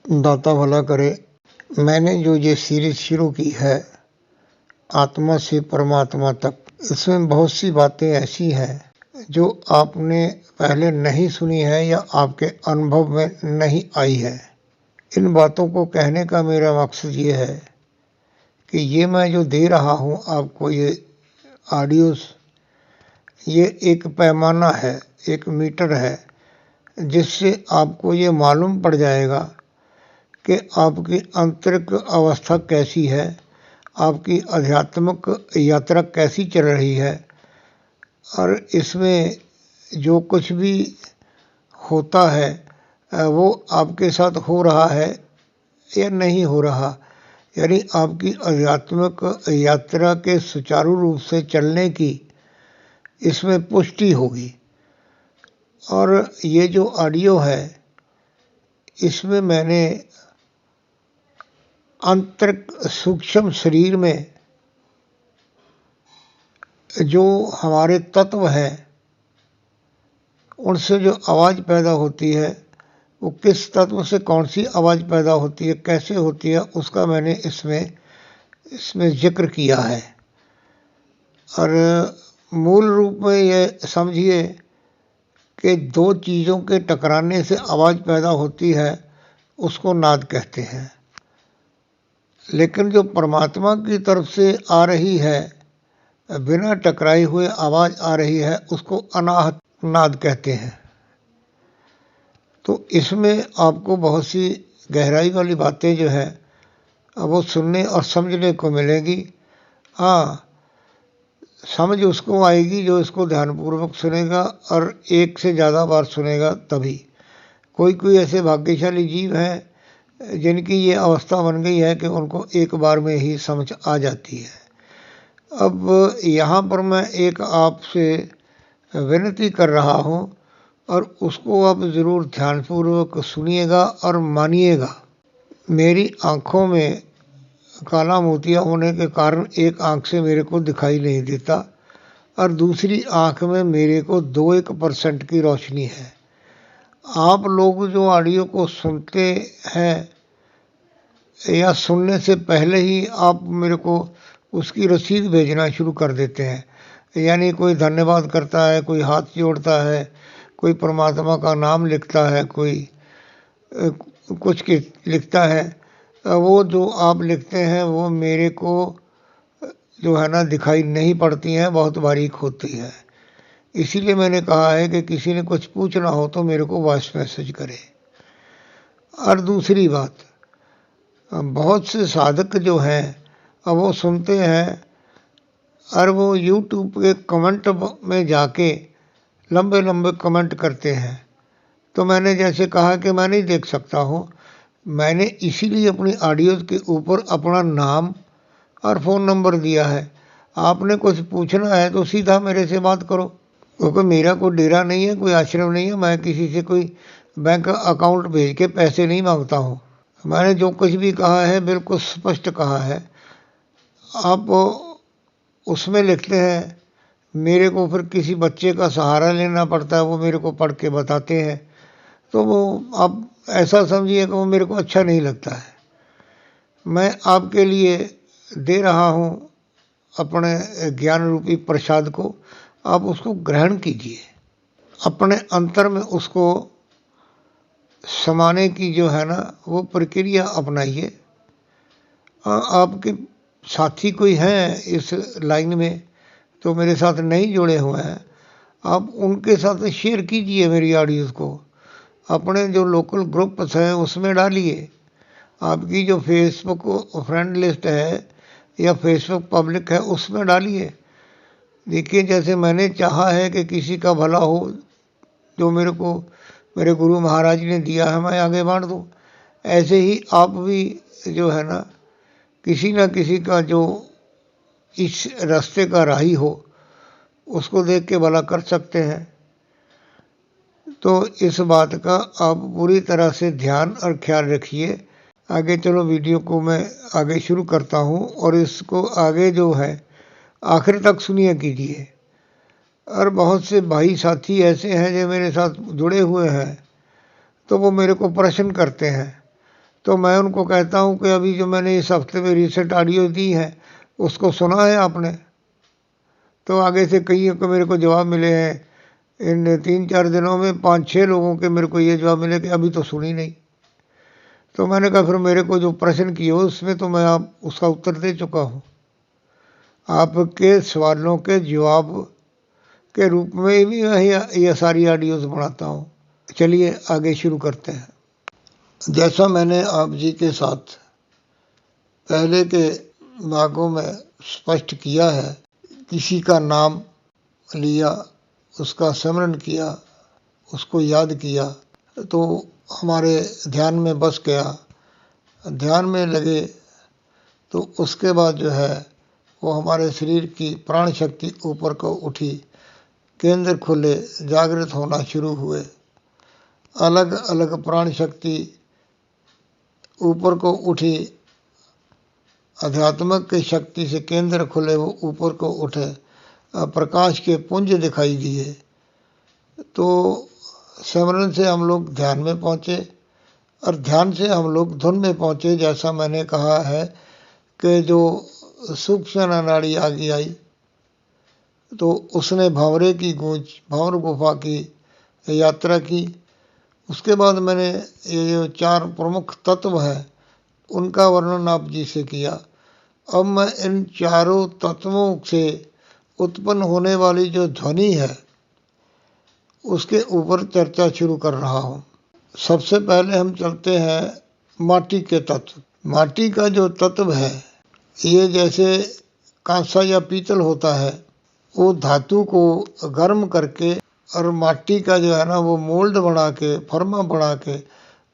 दाता भला करे। मैंने जो ये सीरीज शुरू की है आत्मा से परमात्मा तक, इसमें बहुत सी बातें ऐसी हैं जो आपने पहले नहीं सुनी है या आपके अनुभव में नहीं आई है। इन बातों को कहने का मेरा मकसद ये है कि ये मैं जो दे रहा हूँ आपको, ये ऑडियोस, ये एक पैमाना है, एक मीटर है, जिससे आपको ये मालूम पड़ जाएगा कि आपकी आंतरिक अवस्था कैसी है, आपकी आध्यात्मिक यात्रा कैसी चल रही है, और इसमें जो कुछ भी होता है वो आपके साथ हो रहा है या नहीं हो रहा, यानी आपकी आध्यात्मिक यात्रा के सुचारू रूप से चलने की इसमें पुष्टि होगी। और ये जो ऑडियो है इसमें मैंने आंतरिक सूक्ष्म शरीर में जो हमारे तत्व हैं उनसे जो आवाज़ पैदा होती है, वो किस तत्व से कौन सी आवाज़ पैदा होती है, कैसे होती है, उसका मैंने इसमें जिक्र किया है। और मूल रूप में ये समझिए कि दो चीज़ों के टकराने से आवाज़ पैदा होती है, उसको नाद कहते हैं। लेकिन जो परमात्मा की तरफ से आ रही है, बिना टकराए हुए आवाज़ आ रही है, उसको अनाहत नाद कहते हैं। तो इसमें आपको बहुत सी गहराई वाली बातें जो है वो सुनने और समझने को मिलेगी। हाँ, समझ उसको आएगी जो इसको ध्यानपूर्वक सुनेगा और एक से ज़्यादा बार सुनेगा तभी। कोई ऐसे भाग्यशाली जीव हैं जिनकी ये अवस्था बन गई है कि उनको एक बार में ही समझ आ जाती है। अब यहाँ पर मैं एक आपसे विनती कर रहा हूँ और उसको आप ज़रूर ध्यानपूर्वक सुनिएगा और मानिएगा। मेरी आँखों में काला मोतिया होने के कारण एक आँख से मेरे को दिखाई नहीं देता और दूसरी आँख में मेरे को 2-1% की रोशनी है। आप लोग जो ऑडियो को सुनते हैं या सुनने से पहले ही आप मेरे को उसकी रसीद भेजना शुरू कर देते हैं, यानी कोई धन्यवाद करता है, कोई हाथ जोड़ता है, कोई परमात्मा का नाम लिखता है, कोई कुछ लिखता है। वो जो आप लिखते हैं वो मेरे को जो है ना दिखाई नहीं पड़ती हैं, बहुत बारीक होती है। इसीलिए मैंने कहा है कि किसी ने कुछ पूछना हो तो मेरे को वॉइस मैसेज करे। और दूसरी बात, बहुत से साधक जो हैं अब वो सुनते हैं और वो यूट्यूब के कमेंट में जाके लंबे लंबे कमेंट करते हैं। तो मैंने जैसे कहा कि मैं नहीं देख सकता हूँ, मैंने इसीलिए अपनी ऑडियोज़ के ऊपर अपना नाम और फ़ोन नंबर दिया है। आपने कुछ पूछना है तो सीधा मेरे से बात करो, क्योंकि मेरा कोई डेरा नहीं है, कोई आश्रम नहीं है, मैं किसी से कोई बैंक अकाउंट भेज के पैसे नहीं मांगता हूँ। मैंने जो कुछ भी कहा है बिल्कुल स्पष्ट कहा है। आप उसमें लिखते हैं, मेरे को फिर किसी बच्चे का सहारा लेना पड़ता है, वो मेरे को पढ़ के बताते हैं, तो वो आप ऐसा समझिए कि वो मेरे को अच्छा नहीं लगता है। मैं आपके लिए दे रहा हूँ अपने ज्ञान रूपी प्रसाद को, आप उसको ग्रहण कीजिए, अपने अंतर में उसको समाने की जो है ना वो प्रक्रिया अपनाइए। आपके साथी कोई हैं इस लाइन में तो मेरे साथ नहीं जुड़े हुए हैं, आप उनके साथ शेयर कीजिए मेरी ऑडियोज़ को, अपने जो लोकल ग्रुप्स हैं उसमें डालिए। आपकी जो फेसबुक फ्रेंड लिस्ट है या फेसबुक पब्लिक है उसमें डालिए। देखिए, जैसे मैंने चाहा है कि किसी का भला हो, जो मेरे को मेरे गुरु महाराज ने दिया है मैं आगे बांट दूँ, ऐसे ही आप भी जो है ना किसी न किसी का जो इस रास्ते का राही हो उसको देख के भला कर सकते हैं। तो इस बात का आप पूरी तरह से ध्यान और ख्याल रखिए। आगे चलो, वीडियो को मैं आगे शुरू करता हूँ और इसको आगे जो है आखिर तक सुनिए कीजिए। और बहुत से भाई साथी ऐसे हैं जो मेरे साथ जुड़े हुए हैं, तो वो मेरे को प्रश्न करते हैं, तो मैं उनको कहता हूँ कि अभी जो मैंने इस हफ्ते में रिसेंट ऑडियो दी है उसको सुना है आपने? तो आगे से कई को मेरे को जवाब मिले हैं, इन 3-4 दिनों में 5-6 लोगों के मेरे को ये जवाब मिले कि अभी तो सुनी नहीं। तो मैंने कहा फिर मेरे को जो प्रश्न किए उसमें तो मैं आप उसका उत्तर दे चुका हूँ। आपके सवालों के जवाब के रूप में भी मैं ये सारी ऑडियोज बनाता हूँ। चलिए आगे शुरू करते हैं। जैसा मैंने आप जी के साथ पहले के भागों में स्पष्ट किया है, किसी का नाम लिया, उसका स्मरण किया, उसको याद किया तो हमारे ध्यान में बस गया, ध्यान में लगे तो उसके बाद जो है वो हमारे शरीर की प्राण शक्ति ऊपर को उठी, केंद्र खुले, जागृत होना शुरू हुए। अलग अलग प्राण शक्ति ऊपर को उठी, अध्यात्मक की शक्ति से केंद्र खुले, वो ऊपर को उठे, प्रकाश के पुंज दिखाई दिए। तो सिमरन से हम लोग ध्यान में पहुँचे और ध्यान से हम लोग धुन में पहुँचे। जैसा मैंने कहा है कि जो सूक्ष्म नाड़ी आगे आई तो उसने भंवरे की गूंज, भंवर गुफा की यात्रा की। उसके बाद मैंने ये जो 4 प्रमुख तत्व हैं उनका वर्णन आप जी से किया। अब मैं इन चारों तत्वों से उत्पन्न होने वाली जो ध्वनि है उसके ऊपर चर्चा शुरू कर रहा हूँ। सबसे पहले हम चलते हैं माटी के तत्व। माटी का जो तत्व है ये जैसे कांसा या पीतल होता है, वो धातु को गर्म करके और माटी का जो है ना वो मोल्ड बना के, फर्मा बना के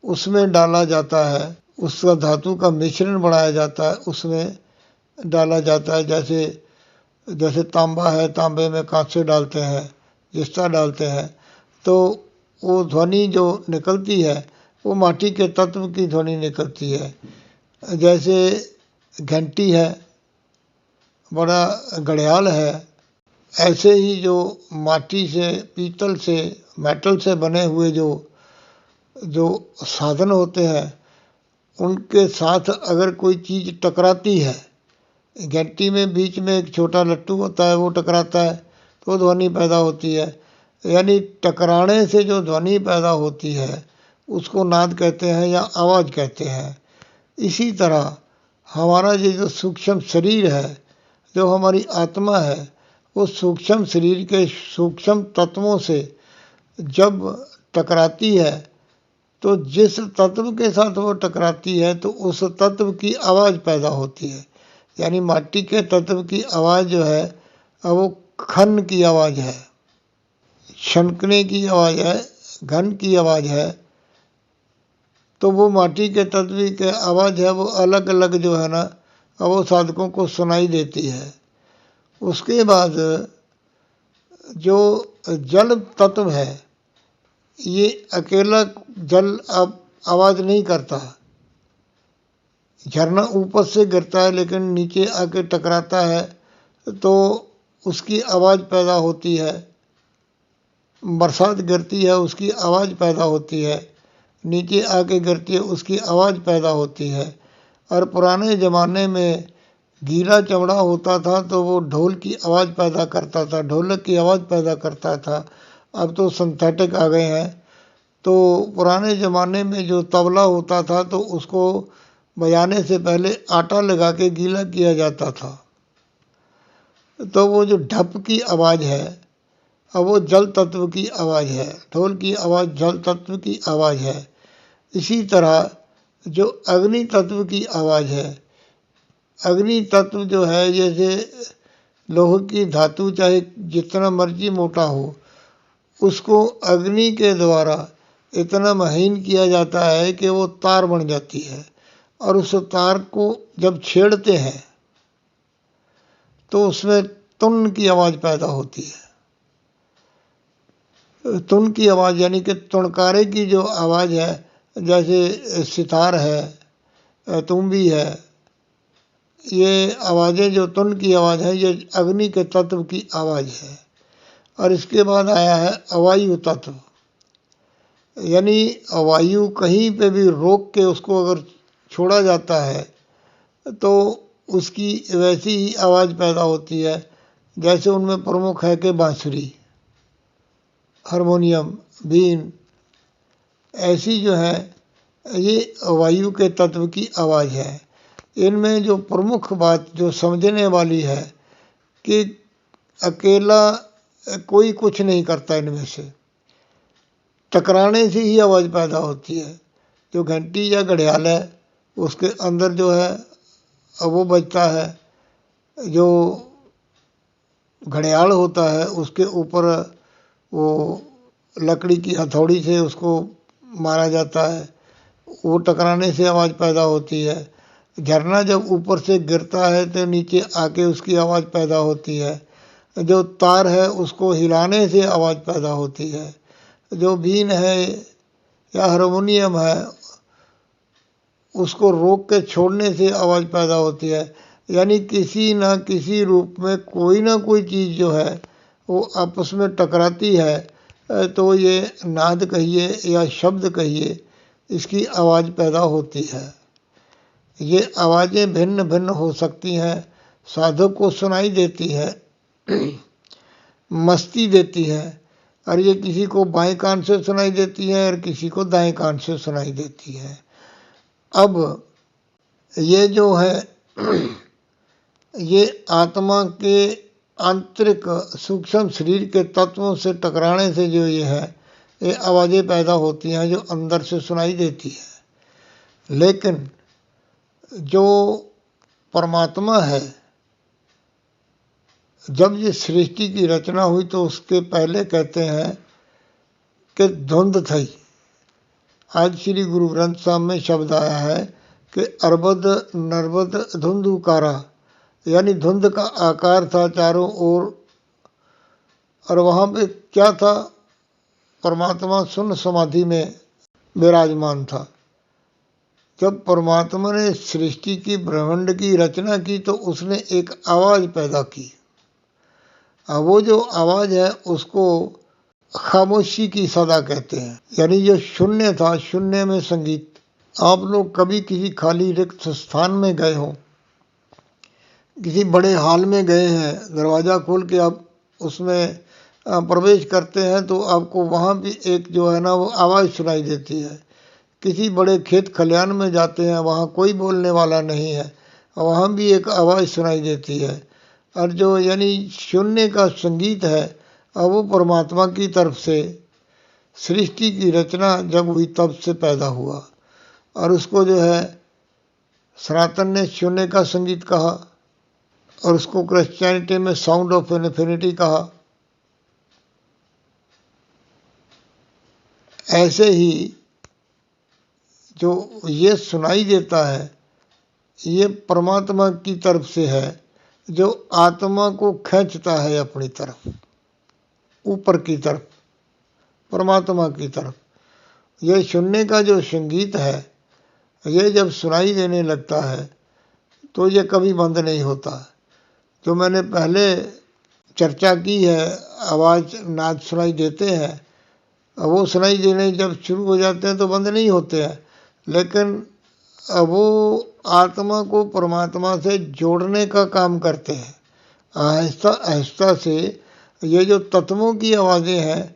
उसमें डाला जाता है, उसका धातु का मिश्रण बनाया जाता है, उसमें डाला जाता है। जैसे तांबा है, तांबे में कांसे डालते हैं, जिस्ता डालते हैं, तो वो ध्वनि जो निकलती है वो माटी के तत्व की ध्वनि निकलती है। जैसे घंटी है, बड़ा घड़ियाल है, ऐसे ही जो माटी से, पीतल से, मेटल से बने हुए जो साधन होते हैं उनके साथ अगर कोई चीज़ टकराती है, घंटी में बीच में एक छोटा लट्टू होता है, वो टकराता है तो ध्वनि पैदा होती है। यानी टकराने से जो ध्वनि पैदा होती है उसको नाद कहते हैं या आवाज़ कहते हैं। इसी तरह हमारा ये जो सूक्ष्म शरीर है, जो हमारी आत्मा है, वो सूक्ष्म शरीर के सूक्ष्म तत्वों से जब टकराती है तो जिस तत्व के साथ वो टकराती है तो उस तत्व की आवाज़ पैदा होती है। यानी माटी के तत्व की आवाज़ जो है वो खन की आवाज़ है, छनकने की आवाज़ है, घन की आवाज़ है। तो वो माटी के तत्व की आवाज़ है वो अलग अलग जो है ना वो साधकों को सुनाई देती है। उसके बाद जो जल तत्व है, ये अकेला जल अब आवाज़ नहीं करता। झरना ऊपर से गिरता है लेकिन नीचे आके टकराता है तो उसकी आवाज़ पैदा होती है। बरसात गिरती है, उसकी आवाज़ पैदा होती है, नीचे आके गिरती है, उसकी आवाज़ पैदा होती है। और पुराने ज़माने में गीला चमड़ा होता था तो वो ढोल की आवाज़ पैदा करता था, ढोलक की आवाज़ पैदा करता था। अब तो सिंथेटिक आ गए हैं। तो पुराने ज़माने में जो तबला होता था तो उसको बजाने से पहले आटा लगा के गीला किया जाता था। तो वो जो ढप की आवाज़ है अब वो जल तत्व की आवाज़ है, ढोल की आवाज़ जल तत्व की आवाज़ है। इसी तरह जो अग्नि तत्व की आवाज़ है, अग्नि तत्व जो है जैसे लोह की धातु चाहे जितना मर्जी मोटा हो, उसको अग्नि के द्वारा इतना महीन किया जाता है कि वो तार बन जाती है। और उस तार को जब छेड़ते हैं तो उसमें तुन की आवाज़ पैदा होती है। तुन की आवाज़ यानी कि तुणकारे की जो आवाज़ है, जैसे सितार है, तुम्बी है, ये आवाज़ें जो तुन की आवाज़ है ये अग्नि के तत्व की आवाज़ है। और इसके बाद आया है अवायु तत्व। यानी वायु कहीं पे भी रोक के उसको अगर छोड़ा जाता है तो उसकी वैसी ही आवाज़ पैदा होती है जैसे उनमें प्रमुख है कि बांसुरी, हारमोनियम, बीन, ऐसी जो है ये वायु के तत्व की आवाज़ है। इनमें जो प्रमुख बात जो समझने वाली है कि अकेला कोई कुछ नहीं करता, इनमें से टकराने से ही आवाज़ पैदा होती है। जो घंटी या घड़ियाल है उसके अंदर जो है वो बजता है, जो घड़ियाल होता है उसके ऊपर वो लकड़ी की हथौड़ी से उसको मारा जाता है, वो टकराने से आवाज़ पैदा होती है। झरना जब ऊपर से गिरता है तो नीचे आके उसकी आवाज़ पैदा होती है। जो तार है उसको हिलाने से आवाज़ पैदा होती है। जो बीन है या हारमोनियम है उसको रोक के छोड़ने से आवाज़ पैदा होती है। यानी किसी ना किसी रूप में कोई ना कोई चीज़ जो है वो आपस में टकराती है तो ये नाद कहिए या शब्द कहिए, इसकी आवाज़ पैदा होती है। ये आवाज़ें भिन्न भिन्न हो सकती हैं, साधक को सुनाई देती है, मस्ती देती है, और ये किसी को बाएं कान से सुनाई देती है और किसी को दाएं कान से सुनाई देती है। अब ये जो है ये आत्मा के आंतरिक सूक्ष्म शरीर के तत्वों से टकराने से जो ये है ये आवाज़ें पैदा होती हैं जो अंदर से सुनाई देती है। लेकिन जो परमात्मा है, जब ये सृष्टि की रचना हुई तो उसके पहले कहते हैं कि धुंध थी। आज श्री गुरु ग्रंथ साहब में शब्द आया है कि अरबद नर्बद धुंधुकारा, यानी धुंध का आकार था चारों ओर, और वहाँ पे क्या था, परमात्मा शून्य समाधि में विराजमान था। जब परमात्मा ने सृष्टि की ब्रह्मांड की रचना की तो उसने एक आवाज़ पैदा की। अब वो जो आवाज़ है उसको खामोशी की सदा कहते हैं, यानी जो शून्य था, शून्य में संगीत। आप लोग कभी किसी खाली रिक्त स्थान में गए हो, किसी बड़े हॉल में गए हैं, दरवाज़ा खोल के आप उसमें प्रवेश करते हैं तो आपको वहाँ भी एक जो है ना वो आवाज़ सुनाई देती है। किसी बड़े खेत खलिहान में जाते हैं, वहाँ कोई बोलने वाला नहीं है, वहाँ भी एक आवाज़ सुनाई देती है। और जो यानी शून्य का संगीत है अब वो परमात्मा की तरफ से सृष्टि की रचना जब हुई तब से पैदा हुआ, और उसको जो है सनातन ने शून्य का संगीत कहा और उसको क्रिश्चियनिटी में साउंड ऑफ इन्फिनिटी कहा। ऐसे ही जो ये सुनाई देता है ये परमात्मा की तरफ से है, जो आत्मा को खींचता है अपनी तरफ, ऊपर की तरफ, परमात्मा की तरफ। ये सुनने का जो संगीत है ये जब सुनाई देने लगता है तो ये कभी बंद नहीं होता। जो मैंने पहले चर्चा की है, आवाज़ नाद सुनाई देते हैं, वो सुनाई देने जब शुरू हो जाते हैं तो बंद नहीं होते हैं, लेकिन वो आत्मा को परमात्मा से जोड़ने का काम करते हैं। आहिस्ता आहिस्ता से ये जो तत्वों की आवाज़ें हैं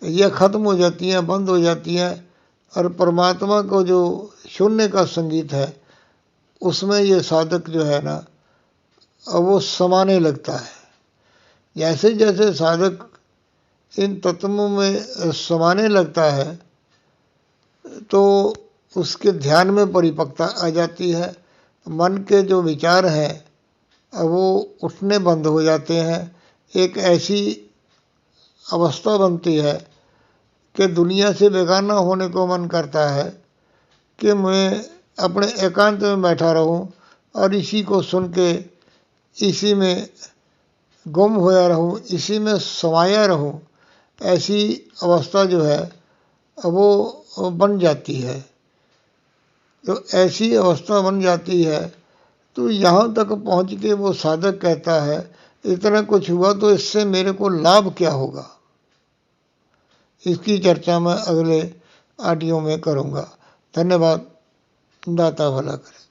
ये ख़त्म हो जाती हैं, बंद हो जाती हैं, और परमात्मा को जो शून्य का संगीत है उसमें ये साधक जो है ना वो समाने लगता है। जैसे जैसे साधक इन तत्वों में समाने लगता है तो उसके ध्यान में परिपक्वता आ जाती है। मन के जो विचार हैं वो उठने बंद हो जाते हैं। एक ऐसी अवस्था बनती है कि दुनिया से बेगाना होने को मन करता है कि मैं अपने एकांत में बैठा रहूं और इसी को सुन के इसी में गुम होया रहूं, इसी में समाया रहूं। ऐसी अवस्था जो है वो बन जाती है। तो ऐसी अवस्था बन जाती है तो यहाँ तक पहुँच के वो साधक कहता है इतना कुछ हुआ तो इससे मेरे को लाभ क्या होगा। इसकी चर्चा मैं अगले ऑडियो में करूँगा। धन्यवाद। दाता भला करे।